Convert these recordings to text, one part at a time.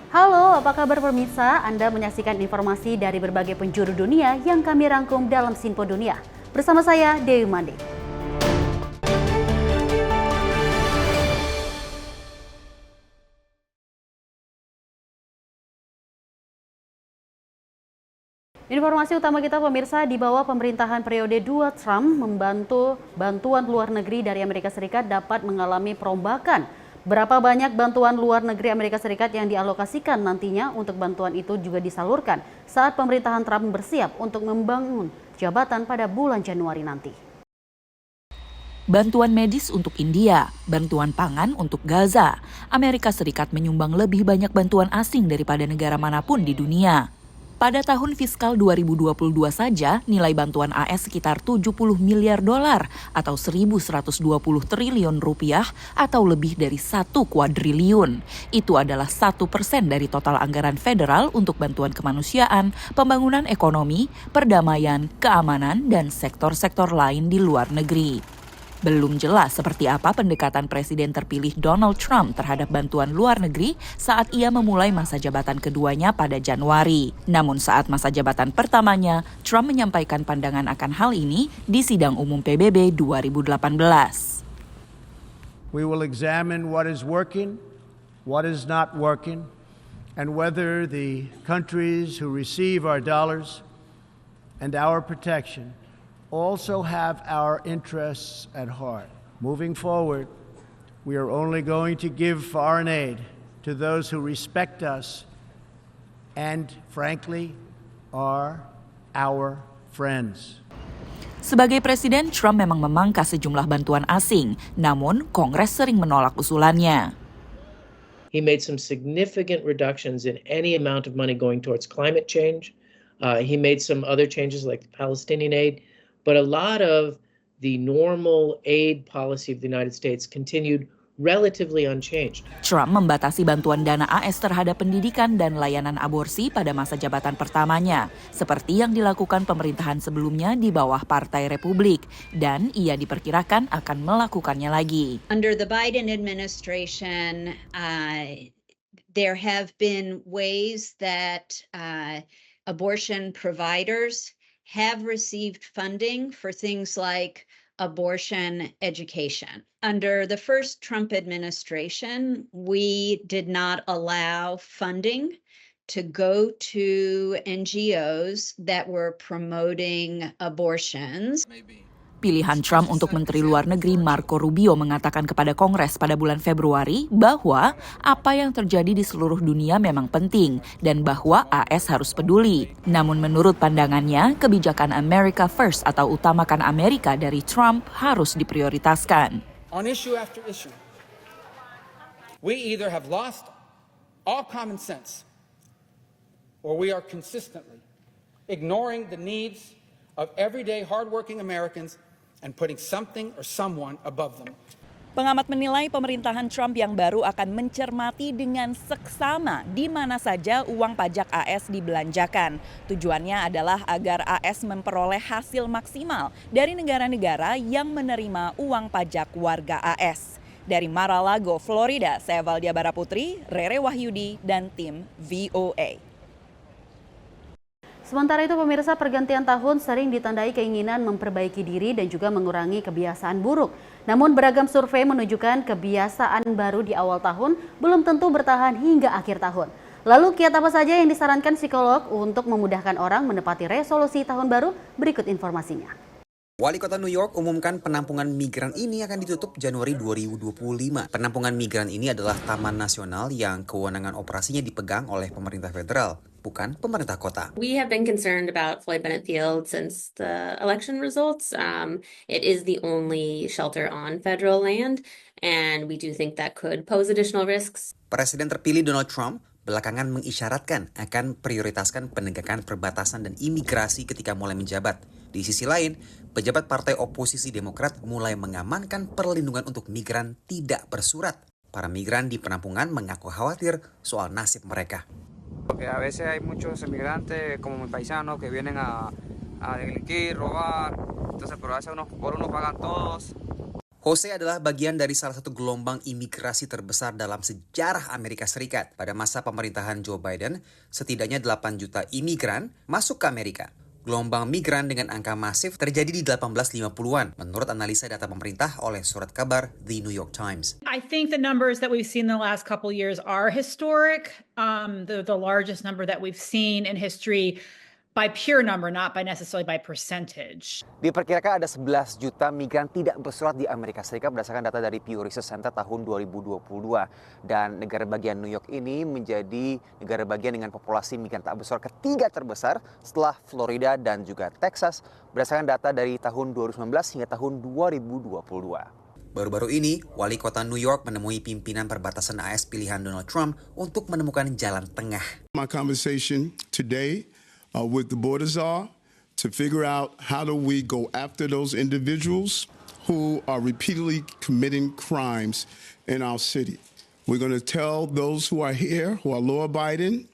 Halo, apa kabar pemirsa? Anda menyaksikan informasi dari berbagai penjuru dunia yang kami rangkum dalam Sinpo Dunia. Bersama saya, Dewi Mandi. Informasi utama kita pemirsa, di bawah pemerintahan periode 2 Trump bantuan luar negeri dari Amerika Serikat dapat mengalami perombakan. Berapa banyak bantuan luar negeri Amerika Serikat yang dialokasikan nantinya untuk bantuan itu juga disalurkan saat pemerintahan Trump bersiap untuk membangun jabatan pada bulan Januari nanti. Bantuan medis untuk India, bantuan pangan untuk Gaza. Amerika Serikat menyumbang lebih banyak bantuan asing daripada negara manapun di dunia. Pada tahun fiskal 2022 saja, nilai bantuan AS sekitar 70 miliar dolar atau 1.120 triliun rupiah atau lebih dari 1 kuadriliun. Itu adalah 1% dari total anggaran federal untuk bantuan kemanusiaan, pembangunan ekonomi, perdamaian, keamanan, dan sektor-sektor lain di luar negeri. Belum jelas seperti apa pendekatan Presiden terpilih Donald Trump terhadap bantuan luar negeri saat ia memulai masa jabatan keduanya pada Januari. Namun saat masa jabatan pertamanya, Trump menyampaikan pandangan akan hal ini di sidang umum PBB 2018. We will examine what is working, what is not working, and whether the countries who receive our dollars and our protection also have our interests at heart. Moving forward, we are only going to give foreign aid to those who respect us and, frankly, are our friends. Sebagai presiden, Trump memang memangkas sejumlah bantuan asing, namun Kongres sering menolak usulannya. He made some significant reductions in any amount of money going towards climate change. He made some other changes like the Palestinian aid. But a lot of the normal aid policy of the United States continued relatively unchanged. Trump membatasi bantuan dana AS terhadap pendidikan dan layanan aborsi pada masa jabatan pertamanya, seperti yang dilakukan pemerintahan sebelumnya di bawah Partai Republik, dan ia diperkirakan akan melakukannya lagi. Under the Biden administration, there have been ways that abortion providers have received funding for things like abortion education. Under the first Trump administration, we did not allow funding to go to NGOs that were promoting abortions. Pilihan Trump untuk Menteri Luar Negeri Marco Rubio mengatakan kepada Kongres pada bulan Februari bahwa apa yang terjadi di seluruh dunia memang penting dan bahwa AS harus peduli. Namun menurut pandangannya, kebijakan America First atau utamakan Amerika dari Trump harus diprioritaskan. On issue after issue, we either have lost all common sense or we are consistently ignoring the needs of everyday hardworking Americans and putting something or someone above them. Pengamat menilai pemerintahan Trump yang baru akan mencermati dengan seksama di mana saja uang pajak AS dibelanjakan. Tujuannya adalah agar AS memperoleh hasil maksimal dari negara-negara yang menerima uang pajak warga AS. Dari Mar-a-Lago, Florida, saya Valdia Baraputri, Rere Wahyudi, dan tim VOA. Sementara itu pemirsa, pergantian tahun sering ditandai keinginan memperbaiki diri dan juga mengurangi kebiasaan buruk. Namun beragam survei menunjukkan kebiasaan baru di awal tahun belum tentu bertahan hingga akhir tahun. Lalu kiat apa saja yang disarankan psikolog untuk memudahkan orang menepati resolusi tahun baru? Berikut informasinya. Wali Kota New York umumkan penampungan migran ini akan ditutup Januari 2025. Penampungan migran ini adalah taman nasional yang kewenangan operasinya dipegang oleh pemerintah federal, bukan pemerintah kota. We have been concerned about Floyd Bennett Field since the election results. It is the only shelter on federal land, and we do think that could pose additional risks. Presiden terpilih Donald Trump belakangan mengisyaratkan akan prioritaskan penegakan perbatasan dan imigrasi ketika mulai menjabat. Di sisi lain, pejabat partai oposisi Demokrat mulai mengamankan perlindungan untuk migran tidak bersurat. Para migran di penampungan mengaku khawatir soal nasib mereka. Porque a veces hay muchos inmigrantes como mis paisanos que vienen a delinquir, robar, entonces pero a veces unos por uno pagan todos. Jose adalah bagian dari salah satu gelombang imigrasi terbesar dalam sejarah Amerika Serikat. Pada masa pemerintahan Joe Biden, setidaknya 8 juta imigran masuk ke Amerika. Gelombang migran dengan angka masif terjadi di 1850-an, menurut analisa data pemerintah oleh surat kabar The New York Times. I think the numbers that we've seen in the last couple of years are historic. The largest number that we've seen in history by pure number, not by necessarily by percentage. Diperkirakan ada 11 juta migran tidak bersurat di Amerika Serikat berdasarkan data dari Pew Research Center tahun 2022. Dan negara bagian New York ini menjadi negara bagian dengan populasi migran tak bersurat ketiga terbesar setelah Florida dan juga Texas berdasarkan data dari tahun 2019 hingga tahun 2022. Baru-baru ini, wali kota New York menemui pimpinan perbatasan AS pilihan Donald Trump untuk menemukan jalan tengah. My conversation today with the border czar to figure out how do we go after those individuals who are repeatedly committing crimes in our city. We're going to tell those who are here, who are law-abiding,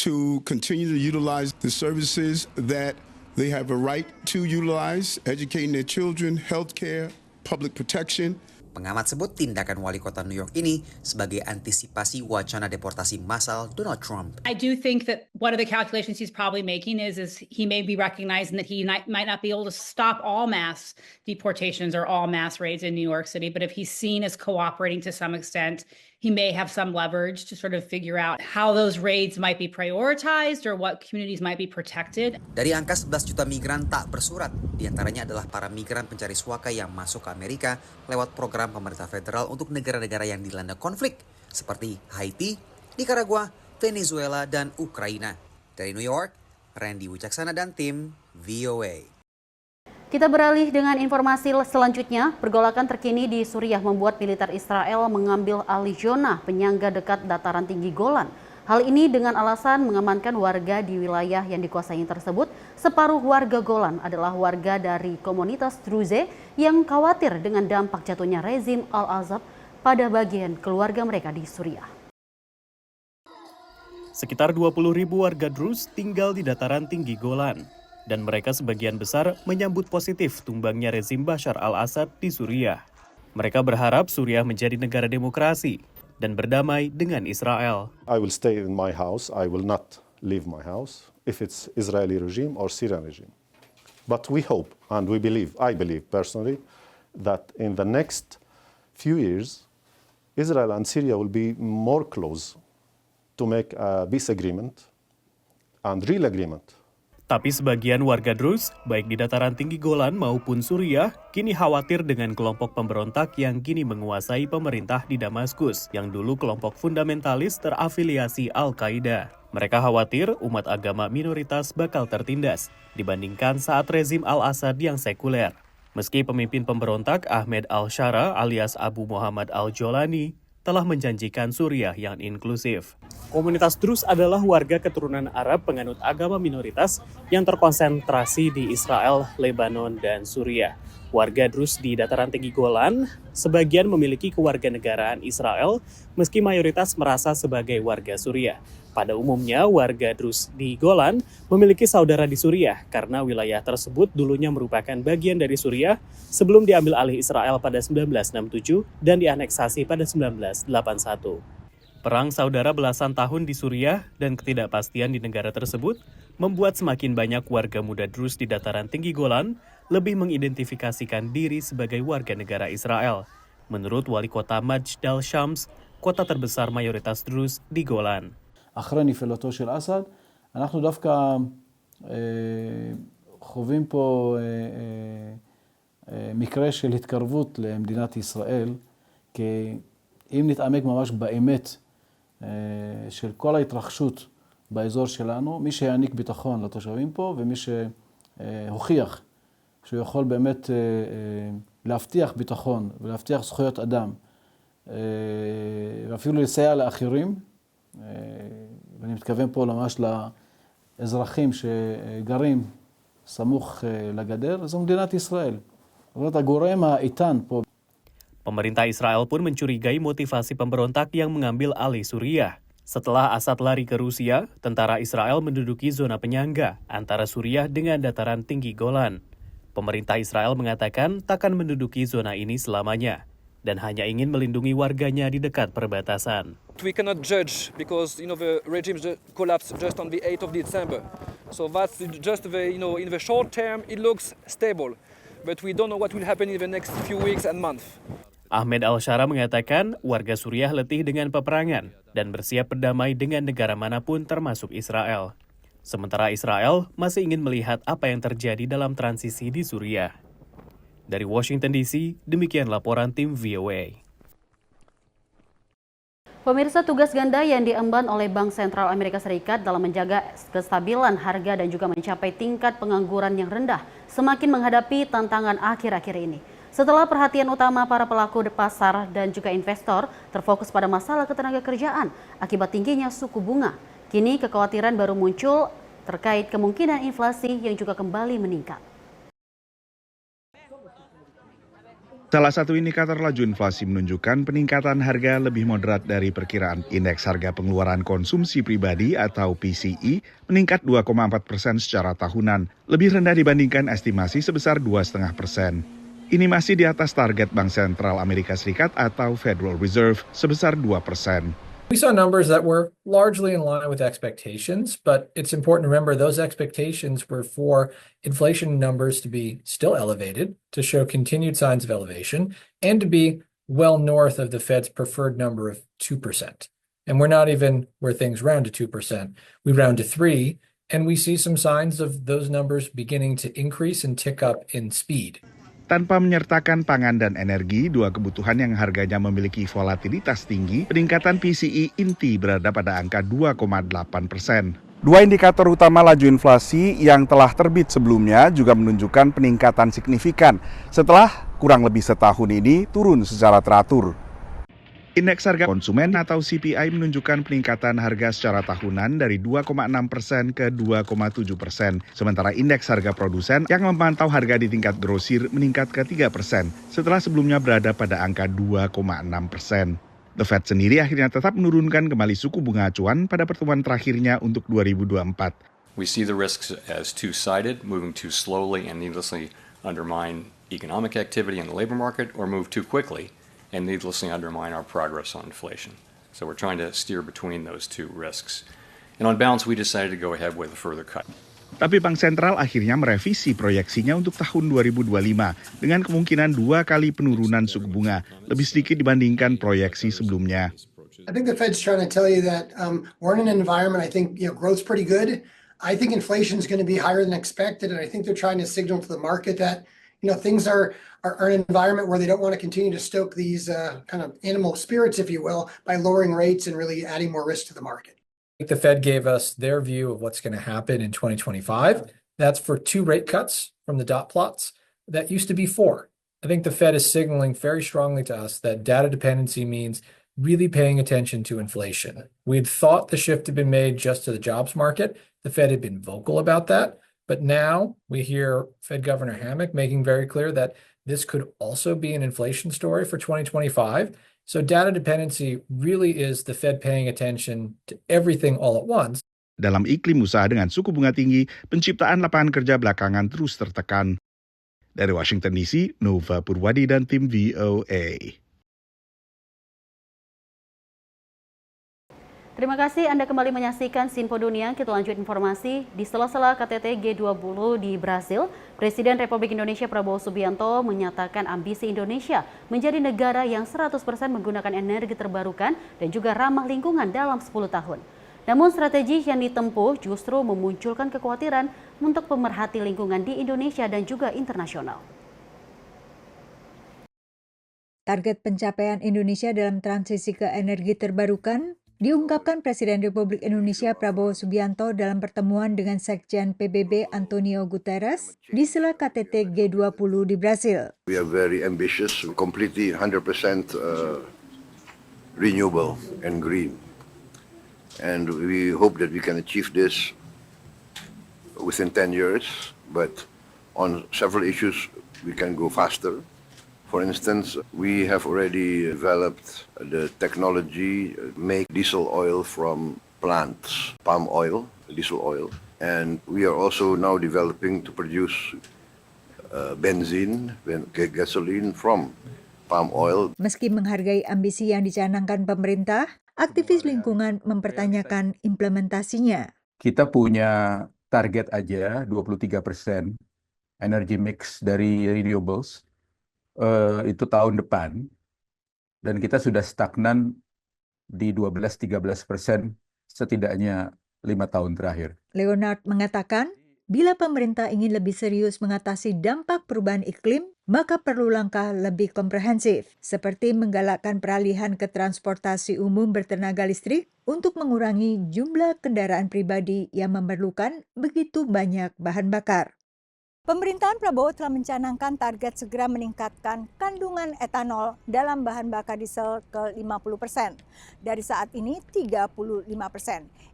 to continue to utilize the services that they have a right to utilize, educating their children, healthcare, public protection. Pengamat sebut tindakan wali kota New York ini sebagai antisipasi wacana deportasi massal Donald Trump. I do think that one of the calculations he's probably making is he may be recognizing that he might not be able to stop all mass deportations or all mass raids in New York City, but if he's seen as cooperating to some extent, he may have some leverage to sort of figure out how those raids might be prioritized or what communities might be protected. Dari angka 11 juta migran tak bersurat, diantaranya adalah para migran pencari suaka yang masuk ke Amerika lewat program pemerintah federal untuk negara-negara yang dilanda konflik, seperti Haiti, Nicaragua, Venezuela, dan Ukraina. Dari New York, Randy Wicaksana dan tim VOA. Kita beralih dengan informasi selanjutnya. Pergolakan terkini di Suriah membuat militer Israel mengambil alih zona penyangga dekat dataran tinggi Golan. Hal ini dengan alasan mengamankan warga di wilayah yang dikuasai tersebut. Separuh warga Golan adalah warga dari komunitas Druze yang khawatir dengan dampak jatuhnya rezim Al-Assad pada bagian keluarga mereka di Suriah. Sekitar 20.000 warga Druze tinggal di dataran tinggi Golan. Dan mereka sebagian besar menyambut positif tumbangnya rezim Bashar al-Assad di Suriah. Mereka berharap Suriah menjadi negara demokrasi dan berdamai dengan Israel. I will stay in my house. I will not leave my house if it's Israeli regime or Syrian regime. But we hope and we believe, I believe personally, that in the next few years, Israel and Syria will be more close to make a peace agreement and real agreement. Tapi sebagian warga Druze, baik di dataran tinggi Golan maupun Suriah, kini khawatir dengan kelompok pemberontak yang kini menguasai pemerintah di Damaskus, yang dulu kelompok fundamentalis terafiliasi Al-Qaeda. Mereka khawatir umat agama minoritas bakal tertindas dibandingkan saat rezim Al-Assad yang sekuler. Meski pemimpin pemberontak Ahmed al-Shara alias Abu Muhammad al-Jolani telah menjanjikan Suriah yang inklusif. Komunitas Druze adalah warga keturunan Arab penganut agama minoritas yang terkonsentrasi di Israel, Lebanon, dan Suriah. Warga Druze di dataran tinggi Golan sebagian memiliki kewarganegaraan Israel meski mayoritas merasa sebagai warga Suriah. Pada umumnya, warga Druze di Golan memiliki saudara di Suriah karena wilayah tersebut dulunya merupakan bagian dari Suriah sebelum diambil alih Israel pada 1967 dan dianeksasi pada 1981. Perang saudara belasan tahun di Suriah dan ketidakpastian di negara tersebut membuat semakin banyak warga muda Druze di dataran tinggi Golan lebih mengidentifikasikan diri sebagai warga negara Israel. Menurut wali kota Majd al-Shams, kota terbesar mayoritas Druze di Golan. אחרי נפילתו של אסד, אנחנו דווקא חווים פה מקרה של התקרבות למדינת ישראל, כי אם נתעמק ממש באמת של כל ההתרחשות באזור שלנו, מי שיעניק ביטחון לתושבים פה ומי שהוכיח שהוא יכול באמת להבטיח ביטחון ולהבטיח זכויות אדם ואפילו לסייע לאחרים, ואני מתכוון פה ממש לאזרחים שגרים סמוך לגדר, זו מדינת ישראל. זאת אומרת, הגורם האיתן פה. Pemerintah Israel pun mencurigai motivasi pemberontak yang mengambil alih Suriah. Setelah Assad lari ke Rusia, tentara Israel menduduki zona penyangga antara Suriah dengan dataran tinggi Golan. Pemerintah Israel mengatakan takkan menduduki zona ini selamanya dan hanya ingin melindungi warganya di dekat perbatasan. We cannot judge because the regime collapsed just on the 8th of December. So that's just in the short term it looks stable, but we don't know what will happen in the next few weeks and months. Ahmed Al-Shara mengatakan warga Suriah letih dengan peperangan dan bersiap berdamai dengan negara manapun termasuk Israel. Sementara Israel masih ingin melihat apa yang terjadi dalam transisi di Suriah. Dari Washington DC, demikian laporan tim VOA. Pemirsa, tugas ganda yang diemban oleh Bank Sentral Amerika Serikat dalam menjaga kestabilan harga dan juga mencapai tingkat pengangguran yang rendah semakin menghadapi tantangan akhir-akhir ini. Setelah perhatian utama para pelaku pasar dan juga investor terfokus pada masalah ketenagakerjaan akibat tingginya suku bunga, kini kekhawatiran baru muncul terkait kemungkinan inflasi yang juga kembali meningkat. Salah satu indikator laju inflasi menunjukkan peningkatan harga lebih moderat dari perkiraan. Indeks harga pengeluaran konsumsi pribadi atau PCE meningkat 2,4% secara tahunan, lebih rendah dibandingkan estimasi sebesar 2,5%. Ini masih di atas target Bank Sentral Amerika Serikat atau Federal Reserve sebesar 2%. We saw numbers that were largely in line with expectations, but it's important to remember those expectations were for inflation numbers to be still elevated, to show continued signs of elevation, and to be well north of the Fed's preferred number of 2%. And we're not even where things round to 2%. We round to 3%, and we see some signs of those numbers beginning to increase and tick up in speed. Tanpa menyertakan pangan dan energi, dua kebutuhan yang harganya memiliki volatilitas tinggi, peningkatan PCE inti berada pada angka 2,8%. Dua indikator utama laju inflasi yang telah terbit sebelumnya juga menunjukkan peningkatan signifikan setelah kurang lebih setahun ini turun secara teratur. Indeks harga konsumen atau CPI menunjukkan peningkatan harga secara tahunan dari 2,6% ke 2,7%. Sementara indeks harga produsen yang memantau harga di tingkat grosir meningkat ke 3%, setelah sebelumnya berada pada angka 2,6%. The Fed sendiri akhirnya tetap menurunkan kembali suku bunga acuan pada pertemuan terakhirnya untuk 2024. We see the risks as two-sided, moving too slowly and needlessly undermine economic activity in the labor market, or move too quickly and needlessly undermine our progress on inflation. So we're trying to steer between those two risks. And on balance, we decided to go ahead with a further cut. Tapi Bank Sentral akhirnya merevisi proyeksinya untuk tahun 2025 dengan kemungkinan 2 kali penurunan suku bunga, lebih sedikit dibandingkan proyeksi sebelumnya. I think the Fed's trying to tell you that we're in an environment, I think growth's pretty good. I think inflation is going to be higher than expected, and I think they're trying to signal to the market that things are an environment where they don't want to continue to stoke these kind of animal spirits, if you will, by lowering rates and really adding more risk to the market. The Fed gave us their view of what's going to happen in 2025. That's for 2 rate cuts from the dot plots. That used to be 4. I think the Fed is signaling very strongly to us that data dependency means really paying attention to inflation. We'd thought the shift had been made just to the jobs market. The Fed had been vocal about that. But now we hear Fed Governor Hammack making very clear that this could also be an inflation story for 2025. So data dependency really is the Fed paying attention to everything all at once. Dalam iklim usaha dengan suku bunga tinggi, penciptaan lapangan kerja belakangan terus tertekan. Dari Washington DC, Nova Purwadi dan tim VOA. Terima kasih Anda kembali menyaksikan Sinpo Dunia. Kita lanjut informasi. Di sela-sela KTT G20 di Brasil, Presiden Republik Indonesia Prabowo Subianto menyatakan ambisi Indonesia menjadi negara yang 100% menggunakan energi terbarukan dan juga ramah lingkungan dalam 10 tahun. Namun strategi yang ditempuh justru memunculkan kekhawatiran untuk pemerhati lingkungan di Indonesia dan juga internasional. Target pencapaian Indonesia dalam transisi ke energi terbarukan diungkapkan Presiden Republik Indonesia Prabowo Subianto dalam pertemuan dengan Sekjen PBB Antonio Guterres di sela KTT G20 di Brasil. We are very ambitious, completely 100% renewable and green. And we hope that we can achieve this within 10 years, but on several issues we can go faster. For instance, we have already developed the technology to make diesel oil from plants, palm oil, diesel oil, and we are also now developing to produce benzene, gasoline from palm oil. Meski menghargai ambisi yang dicanangkan pemerintah, aktivis lingkungan mempertanyakan implementasinya. Kita punya target aja 23% energy mix dari renewables itu tahun depan, dan kita sudah stagnan di 12-13% setidaknya 5 tahun terakhir. Leonard mengatakan, bila pemerintah ingin lebih serius mengatasi dampak perubahan iklim, maka perlu langkah lebih komprehensif, seperti menggalakkan peralihan ke transportasi umum bertenaga listrik untuk mengurangi jumlah kendaraan pribadi yang memerlukan begitu banyak bahan bakar. Pemerintahan Prabowo telah mencanangkan target segera meningkatkan kandungan etanol dalam bahan bakar diesel ke 50%. Dari saat ini 35%.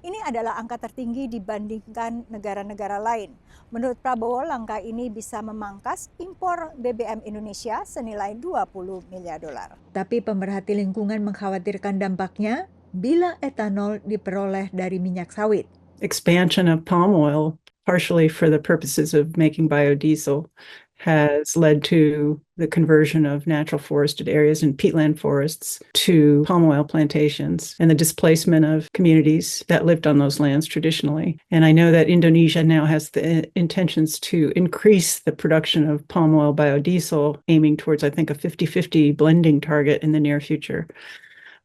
Ini adalah angka tertinggi dibandingkan negara-negara lain. Menurut Prabowo, langkah ini bisa memangkas impor BBM Indonesia senilai 20 miliar dolar. Tapi pemerhati lingkungan mengkhawatirkan dampaknya bila etanol diperoleh dari minyak sawit. Expansion of palm oil, partially for the purposes of making biodiesel, has led to the conversion of natural forested areas and peatland forests to palm oil plantations and the displacement of communities that lived on those lands traditionally. And I know that Indonesia now has the intentions to increase the production of palm oil biodiesel, aiming towards, I think, a 50-50 blending target in the near future.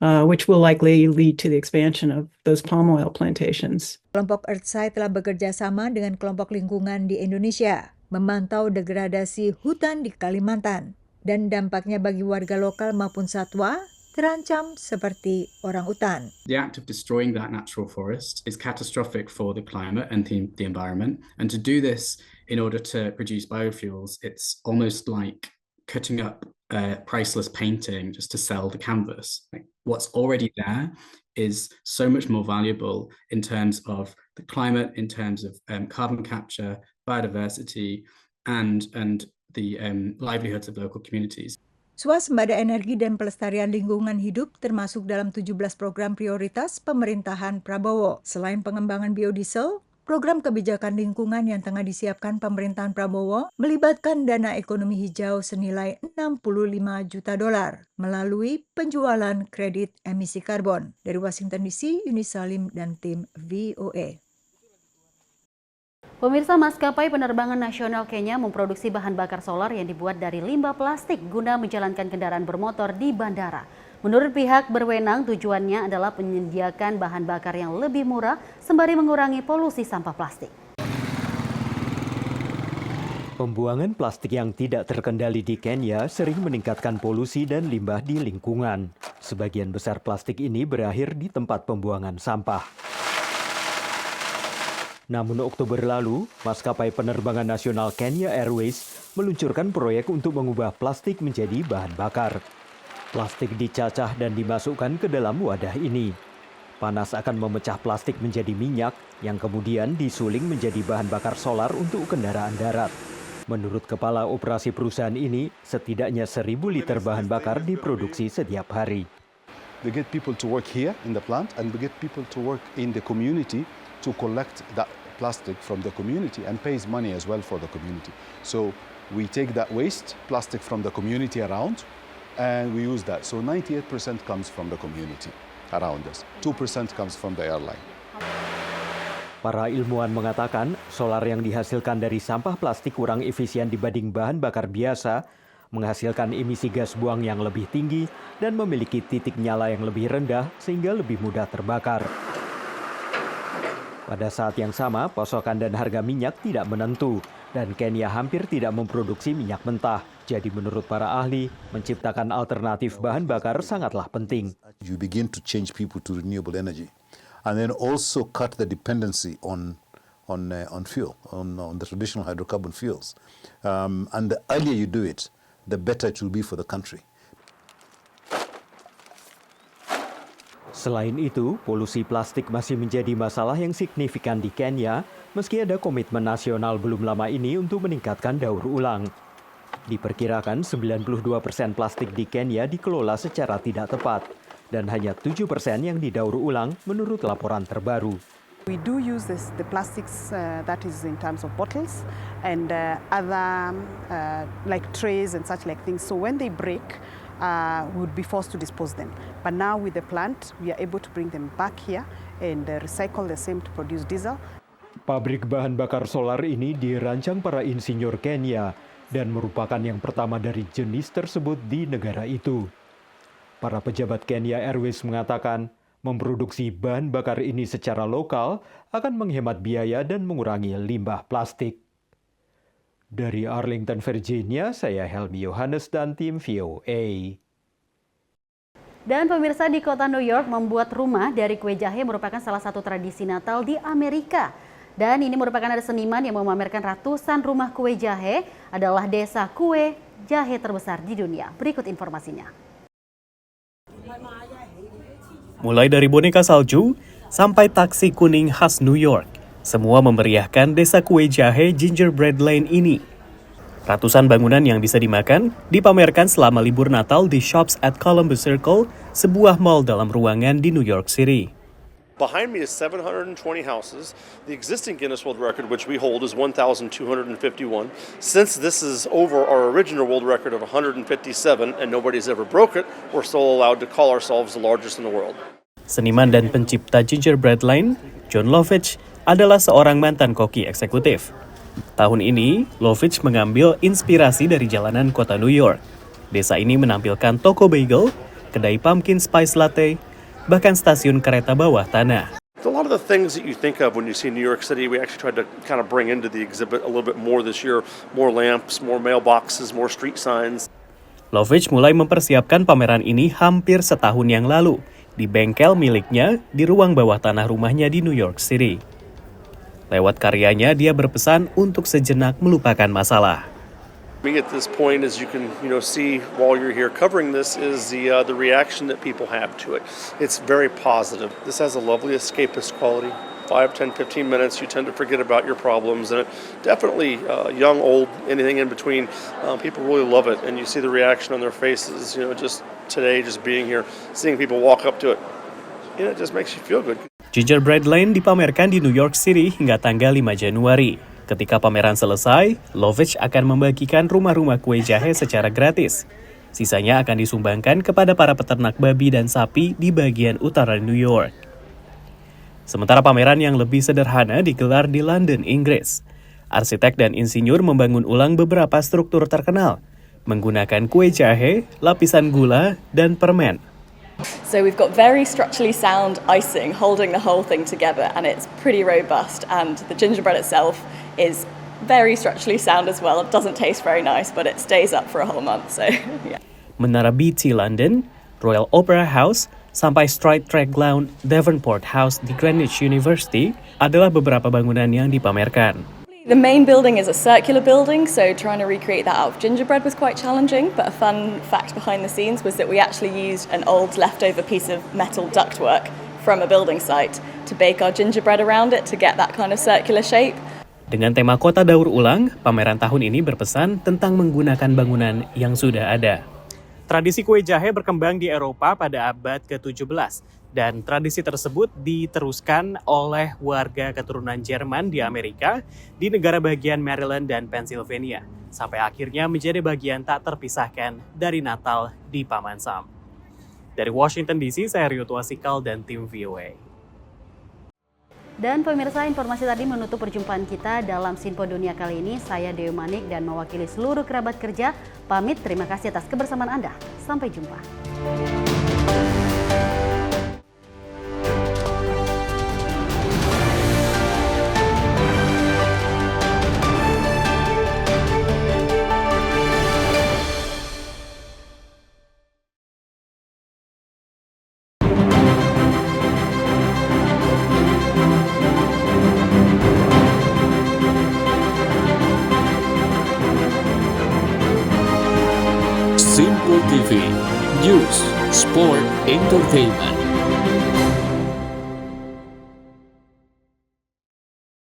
Which will likely lead to the expansion of those palm oil plantations. Kelompok Earthside telah bekerja sama dengan kelompok lingkungan di Indonesia, memantau degradasi hutan di Kalimantan, dan dampaknya bagi warga lokal maupun satwa terancam seperti orang utan. The act of destroying that natural forest is catastrophic for the climate and the environment, and to do this in order to produce biofuels, it's almost like cutting up a priceless painting just to sell the canvas. Like, what's already there is so much more valuable in terms of the climate, in terms of carbon capture, biodiversity, and the livelihoods of local communities. Swasembada energi dan pelestarian lingkungan hidup termasuk dalam 17 program prioritas pemerintahan Prabowo. Selain pengembangan biodiesel, program kebijakan lingkungan yang tengah disiapkan pemerintahan Prabowo melibatkan dana ekonomi hijau senilai 65 juta dolar melalui penjualan kredit emisi karbon. Dari Washington DC, Yuni Salim dan tim VOA. Pemirsa, maskapai penerbangan nasional Kenya memproduksi bahan bakar solar yang dibuat dari limbah plastik guna menjalankan kendaraan bermotor di bandara. Menurut pihak berwenang, tujuannya adalah menyediakan bahan bakar yang lebih murah sembari mengurangi polusi sampah plastik. Pembuangan plastik yang tidak terkendali di Kenya sering meningkatkan polusi dan limbah di lingkungan. Sebagian besar plastik ini berakhir di tempat pembuangan sampah. Namun Oktober lalu, maskapai penerbangan nasional Kenya Airways meluncurkan proyek untuk mengubah plastik menjadi bahan bakar. Plastik dicacah dan dimasukkan ke dalam wadah ini. Panas akan memecah plastik menjadi minyak yang kemudian disuling menjadi bahan bakar solar untuk kendaraan darat. Menurut kepala operasi perusahaan ini, setidaknya 1.000 liter bahan bakar diproduksi setiap hari. We get people to work here in the plant and we get people to work in the community to collect that plastic from the community and pays money as well for the community. So we take that waste plastic from the community around and we use that. So 98% comes from the community around us. 2% comes from the airline. Para ilmuwan mengatakan solar yang dihasilkan dari sampah plastik kurang efisien dibanding bahan bakar biasa, menghasilkan emisi gas buang yang lebih tinggi dan memiliki titik nyala yang lebih rendah sehingga lebih mudah terbakar. Pada saat yang sama, pasokan dan harga minyak tidak menentu, dan Kenya hampir tidak memproduksi minyak mentah. Jadi menurut para ahli, menciptakan alternatif bahan bakar sangatlah penting. You begin to change people to renewable energy, and then also cut the dependency on fuel, on the traditional hydrocarbon fuels. And the earlier you do it, the better it will be for the country. Selain itu, polusi plastik masih menjadi masalah yang signifikan di Kenya, meski ada komitmen nasional belum lama ini untuk meningkatkan daur ulang. Diperkirakan 92% plastik di Kenya dikelola secara tidak tepat, dan hanya 7% yang didaur ulang menurut laporan terbaru. We do use the plastics that is in terms of bottles and other like trays and such like things. So when they break, we would be forced to dispose them. But now with the plant, we are able to bring them back here and recycle the same to produce diesel. Pabrik bahan bakar solar ini dirancang para insinyur Kenya dan merupakan yang pertama dari jenis tersebut di negara itu. Para pejabat Kenya Airways mengatakan, memproduksi bahan bakar ini secara lokal akan menghemat biaya dan mengurangi limbah plastik. Dari Arlington, Virginia, saya Helmi Yohanes dan tim VOA. Dan pemirsa, di kota New York, membuat rumah dari kue jahe merupakan salah satu tradisi Natal di Amerika. Dan ini merupakan ada seniman yang memamerkan ratusan rumah kue jahe adalah desa kue jahe terbesar di dunia. Berikut informasinya. Mulai dari boneka salju sampai taksi kuning khas New York, semua memeriahkan desa kue jahe Gingerbread Lane ini. Ratusan bangunan yang bisa dimakan dipamerkan selama libur Natal di Shops at Columbus Circle, sebuah mall dalam ruangan di New York City. Behind me is 720 houses. The existing Guinness World Record, which we hold, is 1,251. Since this is over our original world record of 157 and nobody's ever broke it, we're still allowed to call ourselves the largest in the world. Seniman dan pencipta Gingerbread Lane, John Lovitch, adalah seorang mantan koki eksekutif. Tahun ini, Lovitch mengambil inspirasi dari jalanan kota New York. Desa ini menampilkan toko bagel, kedai pumpkin spice latte, bahkan stasiun kereta bawah tanah. A lot of the things that you think of when you see New York City, we actually tried to kind of bring into the exhibit a little bit more this year. More lamps, more mailboxes, more street signs. Lovitch mulai mempersiapkan pameran ini hampir setahun yang lalu di bengkel miliknya di ruang bawah tanah rumahnya di New York City. Lewat karyanya, dia berpesan untuk sejenak melupakan masalah. At this point, as you can see while you're here covering this, is the reaction that people have to it. It's very positive. This has a lovely escapist quality. 5, 10, 15 minutes, you tend to forget about your problems, and it definitely young, old, anything in between. People really love it, and you see the reaction on their faces. Just today, just being here, seeing people walk up to it, it just makes you feel good. Gingerbread Lane dipamerkan di New York City hingga tanggal 5 Januari. Ketika pameran selesai, Lovitch akan membagikan rumah-rumah kue jahe secara gratis. Sisanya akan disumbangkan kepada para peternak babi dan sapi di bagian utara New York. Sementara pameran yang lebih sederhana digelar di London, Inggris. Arsitek dan insinyur membangun ulang beberapa struktur terkenal, menggunakan kue jahe, lapisan gula, dan permen. So we've got very structurally sound icing holding the whole thing together, and it's pretty robust, and the gingerbread itself is very structurally sound as well. It doesn't taste very nice, but it stays up for a whole month. So, yeah. Menara BT London, Royal Opera House, sampai Stride Track Lawn, Devonport House di Greenwich University adalah beberapa bangunan yang dipamerkan. The main building is a circular building, so trying to recreate that out of gingerbread was quite challenging, but a fun fact behind the scenes was that we actually used an old leftover piece of metal ductwork from a building site to bake our gingerbread around it to get that kind of circular shape. Dengan tema Kota Daur Ulang, pameran tahun ini berpesan tentang menggunakan bangunan yang sudah ada. Tradisi kue jahe berkembang di Eropa pada abad ke-17, dan tradisi tersebut diteruskan oleh warga keturunan Jerman di Amerika, di negara bagian Maryland dan Pennsylvania, sampai akhirnya menjadi bagian tak terpisahkan dari Natal di Paman Sam. Dari Washington DC, saya Rio Tuasikal dan tim VOA. Dan pemirsa, informasi tadi menutup perjumpaan kita dalam Sinpo Dunia kali ini. Saya Dewi Manik dan mewakili seluruh kerabat kerja pamit. Terima kasih atas kebersamaan Anda. Sampai jumpa. Simple TV, News, Sport, Entertainment.